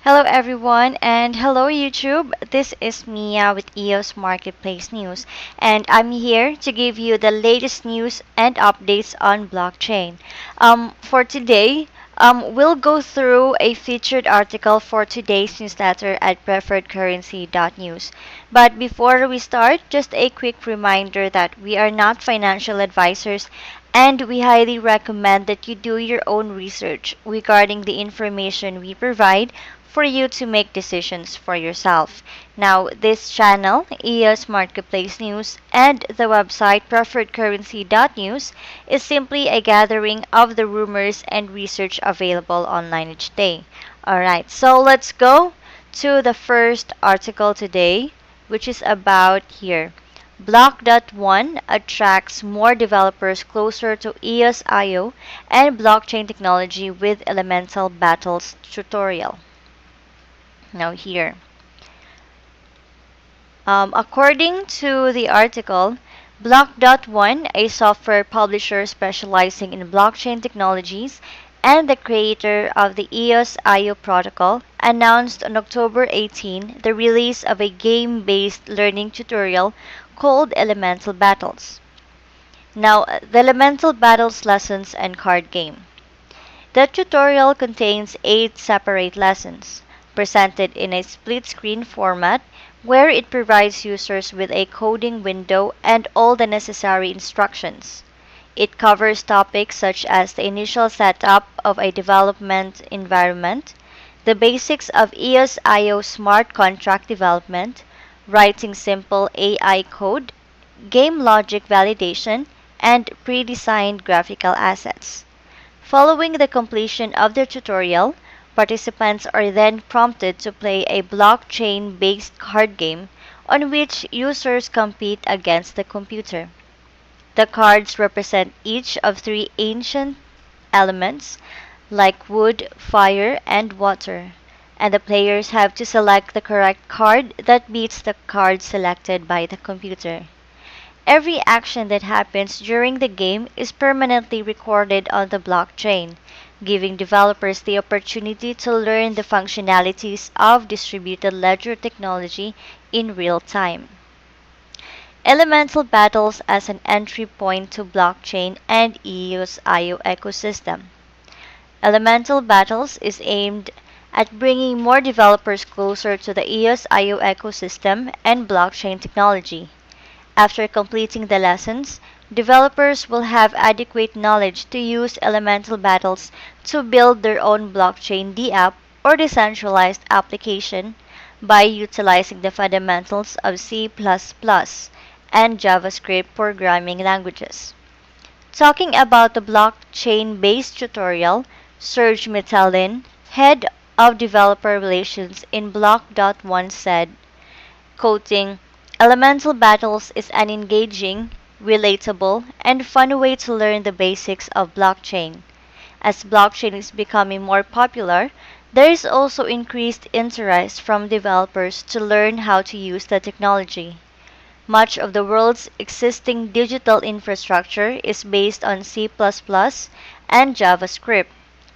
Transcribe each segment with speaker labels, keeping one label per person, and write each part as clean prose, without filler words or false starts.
Speaker 1: Hello everyone and hello YouTube. This is Mia with EOS Marketplace News and I'm here to give you the latest news and updates on blockchain. For today, we'll go through a featured article for today's newsletter at PreferredCurrency.News. But before we start, just a quick reminder that we are not financial advisors and we highly recommend that you do your own research regarding the information we provide for you to make decisions for yourself. Now, this channel, EOS Marketplace News, and the website PreferredCurrency.News is simply a gathering of the rumors and research available online each day. Alright, so let's go to the first article today, which is about here. Block.one attracts more developers closer to EOS.io and blockchain technology with Elemental Battles tutorial. Now here. According to the article, Block.one, a software publisher specializing in blockchain technologies and the creator of the EOS.io protocol, announced on October 18 the release of a game-based learning tutorial called Elemental Battles. Now, the Elemental Battles lessons and card game. The tutorial contains 8 separate lessons, presented in a split-screen format where it provides users with a coding window and all the necessary instructions. It covers topics such as the initial setup of a development environment, the basics of EOS.io smart contract development, writing simple AI code, game logic validation, and pre-designed graphical assets. Following the completion of the tutorial, participants are then prompted to play a blockchain-based card game on which users compete against the computer. The cards represent each of 3 ancient elements like wood, fire, and water, and the players have to select the correct card that beats the card selected by the computer. Every action that happens during the game is permanently recorded on the blockchain, giving developers the opportunity to learn the functionalities of distributed ledger technology in real time. Elemental Battles as an entry point to blockchain and EOS.io ecosystem. Elemental Battles is aimed at bringing more developers closer to the EOS.io ecosystem and blockchain technology. After completing the lessons, developers will have adequate knowledge to use Elemental Battles to build their own blockchain DApp or decentralized application by utilizing the fundamentals of C++ and JavaScript programming languages. Talking about the blockchain-based tutorial, Serge Mittalin, head of developer relations in Block.one said, quoting, Elemental Battles is an engaging, relatable, and fun way to learn the basics of blockchain. As blockchain is becoming more popular, there is also increased interest from developers to learn how to use the technology. Much of the world's existing digital infrastructure is based on C++ and JavaScript,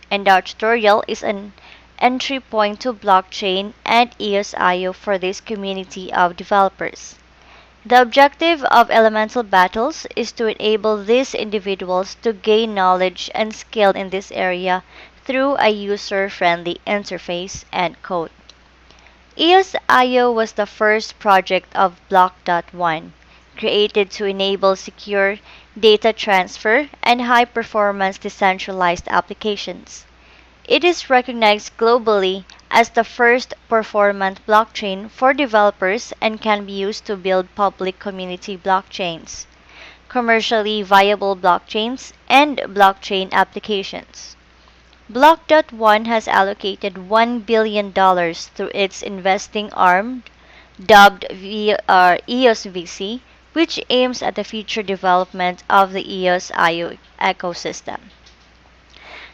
Speaker 1: and our tutorial is an entry point to blockchain and EOS.io for this community of developers. The objective of Elemental Battles is to enable these individuals to gain knowledge and skill in this area through a user-friendly interface. End quote. EOS.io was the first project of Block.one, created to enable secure data transfer and high-performance decentralized applications. It is recognized globally as the first performant blockchain for developers and can be used to build public community blockchains, commercially viable blockchains, and blockchain applications. Block.one has allocated $1 billion through its investing arm, dubbed EOS which aims at the future development of the EOS.io ecosystem.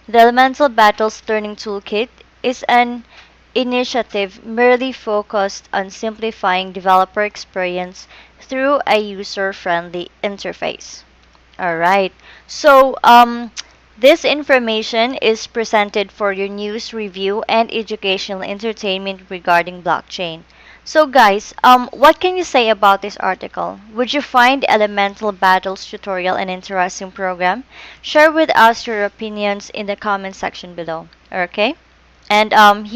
Speaker 1: The Elemental Battles Learning Toolkit is an initiative merely focused on simplifying developer experience through a user-friendly interface. Alright, so This information is presented for your news review and educational entertainment regarding blockchain. So guys, what can you say about this article? Would you find Elemental Battles tutorial an interesting program? Share with us your opinions in the comment section below. Okay? And um,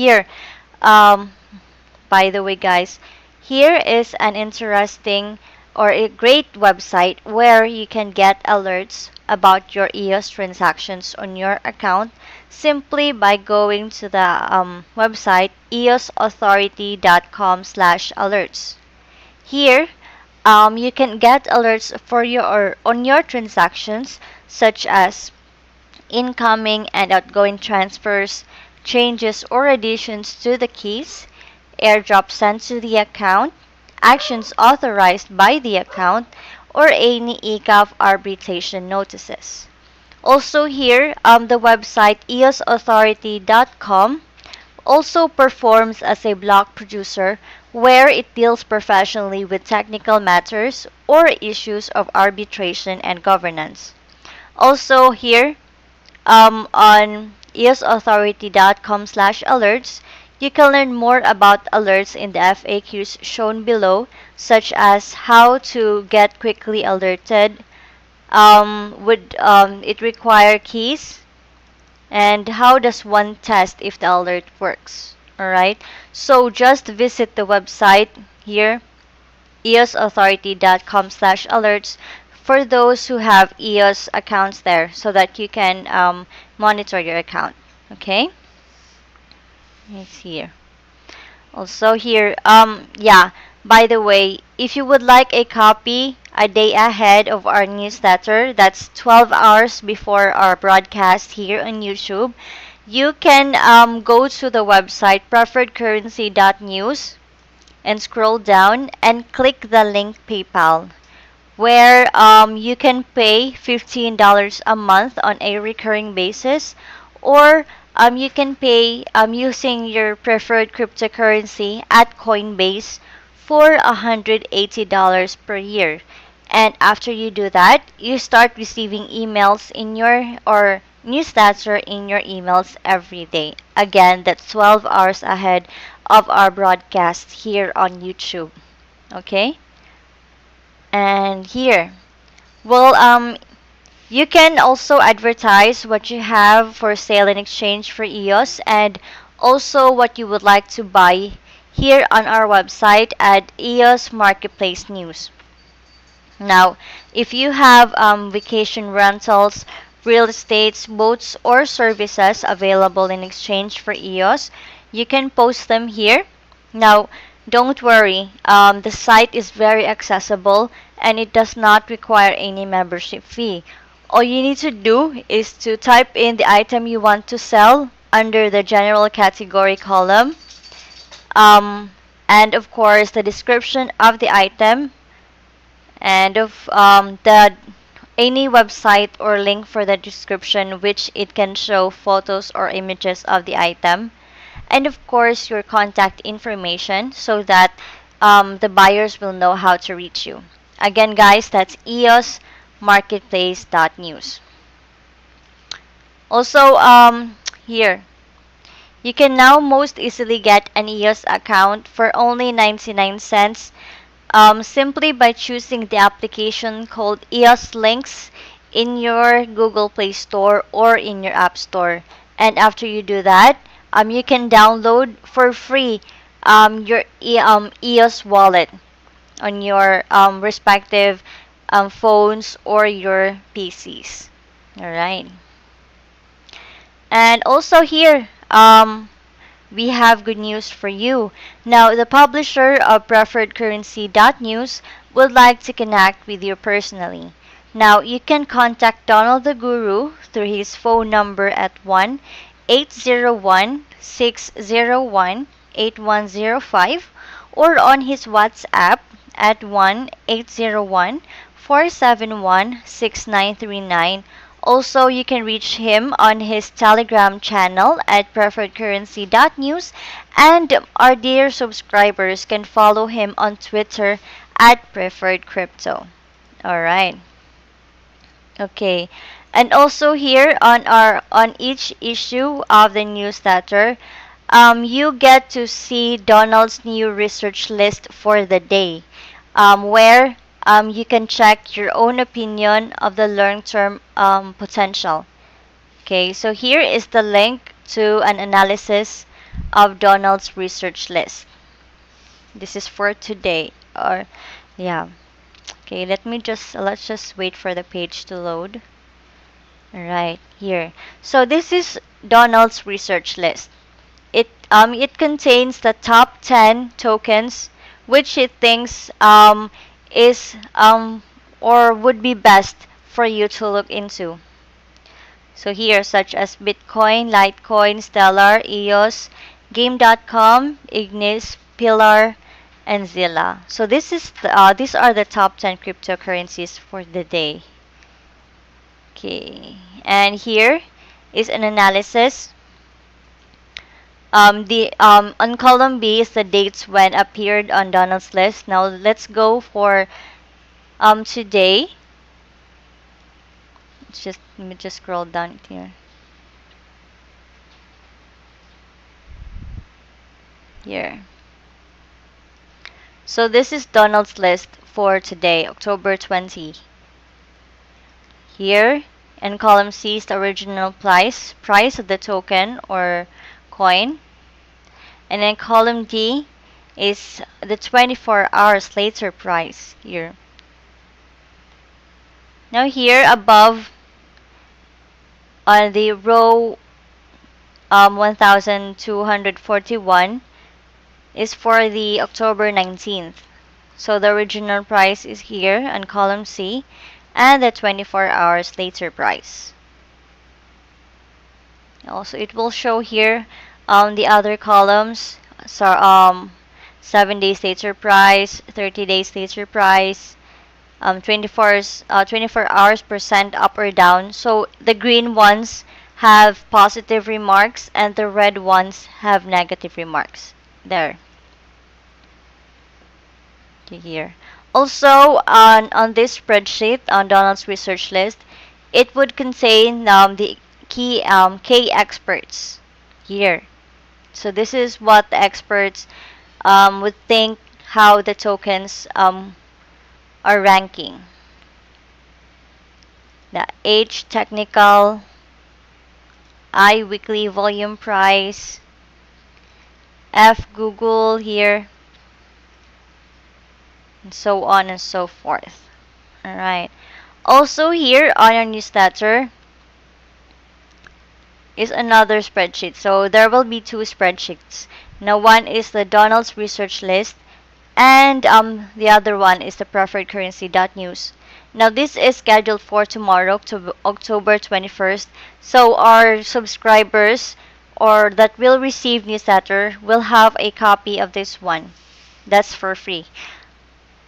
Speaker 1: by the way, guys, here is an interesting or a great website where you can get alerts about your EOS transactions on your account simply by going to the website eosauthority.com/alerts. Here, you can get alerts for your on your transactions such as incoming and outgoing transfers, changes or additions to the keys, airdrop sent to the account, actions authorized by the account, or any ECAF arbitration notices. Also here, the website eosauthority.com also performs as a block producer where it deals professionally with technical matters or issues of arbitration and governance. Also here, on eosauthority.com/alerts, you can learn more about alerts in the FAQs shown below, such as how to get quickly alerted, would it require keys, and how does one test if the alert works. Alright, so just visit the website here, eosauthority.com/alerts, for those who have EOS accounts there so that you can monitor your account. Okay? It's here. Also here, yeah, by the way, if you would like a copy a day ahead of our newsletter, that's 12 hours before our broadcast here on YouTube, you can go to the website PreferredCurrency.News and scroll down and click the link PayPal, where you can pay $15 a month on a recurring basis, or you can pay using your preferred cryptocurrency at Coinbase for $180 per year. And after you do that, you start receiving emails in your or newsletter in your emails every day. Again, that's 12 hours ahead of our broadcast here on YouTube. Okay? And here, well, you can also advertise what you have for sale in exchange for EOS and also what you would like to buy here on our website at EOS Marketplace News. Now, if you have vacation rentals, real estates, boats, or services available in exchange for EOS, you can post them here. Now, don't worry, the site is very accessible and it does not require any membership fee. All you need to do is to type in the item you want to sell under the general category column, um, and of course the description of the item, and of the any website or link for the description which it can show photos or images of the item, and of course your contact information so that the buyers will know how to reach you. Again guys, that's eosmarketplace.news. Also, here, you can now most easily get an EOS account for only 99 cents, simply by choosing the application called EOS Links in your Google Play Store or in your App Store. And after you do that, you can download for free your EOS wallet on your respective phones or your PCs. Alright. And also here, we have good news for you. Now, the publisher of PreferredCurrency.News would like to connect with you personally. Now, you can contact Donald the Guru through his phone number at 1-801-601-8105 or on his WhatsApp at 1-801-471-6939. Also, you can reach him on his Telegram channel at PreferredCurrency.News, and our dear subscribers can follow him on Twitter at PreferredCrypto. Alright. Okay. And also here on each issue of the newsletter, you get to see Donald's new research list for the day, where you can check your own opinion of the long-term potential. Okay, so here is the link to an analysis of Donald's research list. This is for today, or yeah. Okay, let's just wait for the page to load. Right here. So this is Donald's research list. It contains the top 10 tokens which it thinks is or would be best for you to look into. So here, such as Bitcoin, Litecoin, Stellar, EOS, Game.com, Ignis, Pillar, and Zilla. So these are the top 10 cryptocurrencies for the day. Okay, and here is an analysis. The On column B is the dates when appeared on Donald's list. Now let's go for today. Let me just scroll down here. Here. So this is Donald's list for today, October 20. Here, in column C is the original price of the token or coin. And in column D is the 24 hours later price here. Now here above on the row 1241 is for the October 19th. So the original price is here on column C and the 24 hours later price. Also, it will show here the other columns. So 7 days later price, 30 days later price, 24 hours percent up or down. So the green ones have positive remarks and the red ones have negative remarks. There. Here. Also, on this spreadsheet, on Donald's research list, it would contain the key K experts here. So this is what the experts would think how the tokens are ranking. The H technical, I weekly volume price, F Google here, and so on and so forth. Alright. Also here on our newsletter is another spreadsheet. So there will be two spreadsheets. Now one is the Donald's research list and the other one is the PreferredCurrency.News. Now this is scheduled for tomorrow, October 21st. So our subscribers or that will receive newsletter will have a copy of this one. That's for free.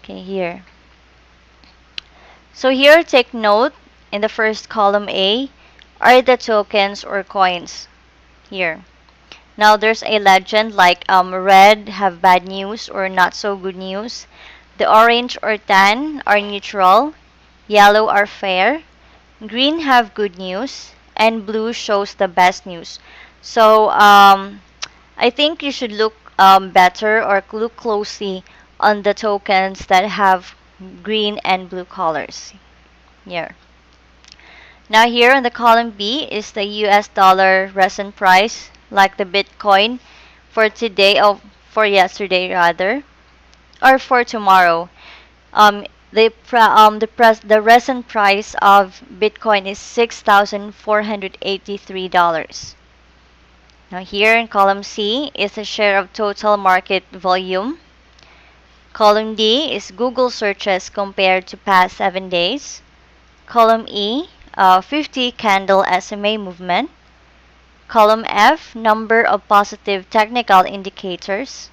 Speaker 1: Okay, here. So here, take note, in the first column A are the tokens or coins here. Now there's a legend like red have bad news or not so good news. The orange or tan are neutral. Yellow are fair. Green have good news. And blue shows the best news. So I think you should look better or look closely on the tokens that have green and blue colors here. Now here in the column B is the US dollar recent price, like the Bitcoin for today, or for yesterday rather, or for tomorrow. The recent price of Bitcoin is $6,483. Now here in column C is the share of total market volume. Column D is Google searches compared to past 7 days. Column E, 50 candle SMA movement. Column F, number of positive technical indicators.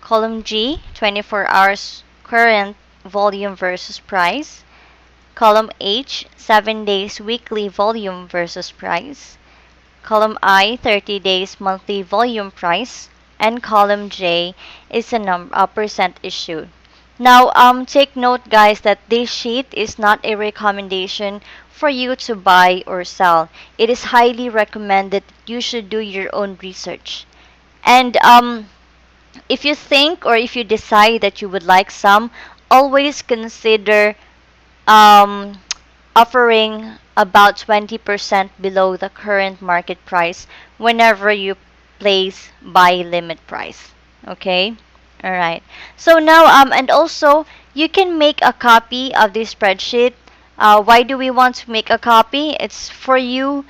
Speaker 1: Column G, 24 hours current volume versus price. Column H, 7 days weekly volume versus price. Column I, 30 days monthly volume price. And column J is the percent issued. Now, take note, guys, that this sheet is not a recommendation for you to buy or sell. It is highly recommended that you should do your own research. And if you think or if you decide that you would like some, always consider um, offering about 20% below the current market price whenever you place buy limit price. Okay? All right. So now, and also, you can make a copy of this spreadsheet. Why do we want to make a copy? It's for you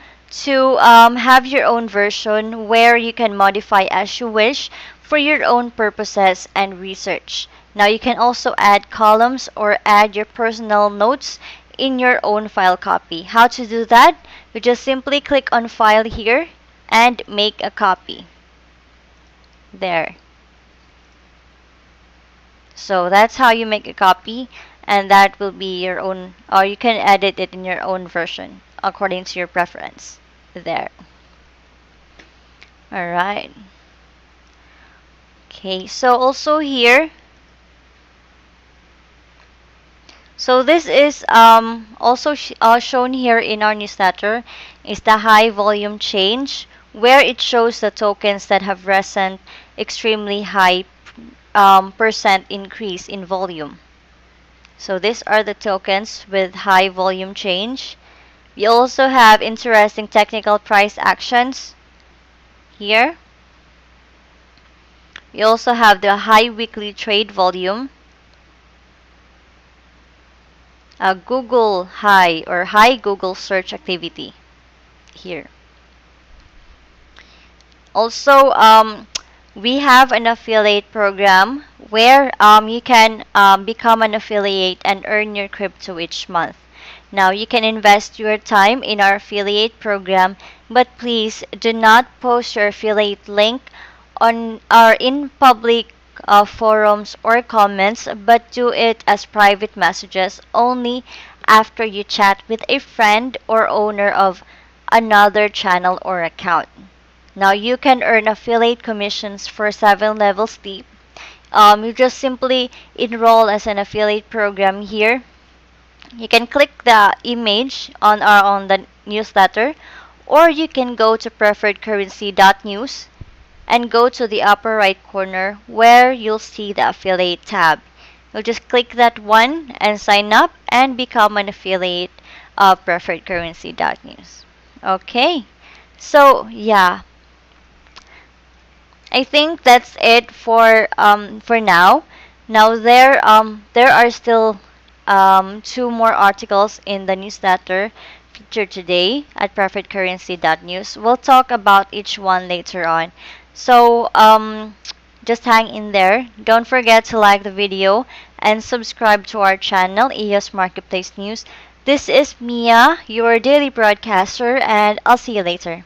Speaker 1: to have your own version where you can modify as you wish for your own purposes and research. Now, you can also add columns or add your personal notes in your own file copy. How to do that? You just simply click on File here and make a copy. There. So that's how you make a copy, and that will be your own, or you can edit it in your own version according to your preference. There. Alright. Okay, so also here, so this is also shown here in our newsletter is the high volume change, where it shows the tokens that have recent extremely high percent increase in volume. So these are the tokens with high volume change. We also have interesting technical price actions here. We also have the high weekly trade volume, a Google high or high Google search activity here. Also, we have an affiliate program where you can become an affiliate and earn your crypto each month. Now, you can invest your time in our affiliate program, but please do not post your affiliate link on our in public forums or comments, but do it as private messages only after you chat with a friend or owner of another channel or account. Now, you can earn affiliate commissions for 7 levels deep. You just simply enroll as an affiliate program here. You can click the image on the newsletter, or you can go to PreferredCurrency.News and go to the upper right corner where you'll see the affiliate tab. You'll just click that one and sign up and become an affiliate of PreferredCurrency.News. Okay, so yeah, I think that's it for now. Now there are still 2 more articles in the newsletter featured today at PreferredCurrency.News. We'll talk about each one later on. So just hang in there. Don't forget to like the video and subscribe to our channel, EOS Marketplace News. This is Mia, your daily broadcaster, and I'll see you later.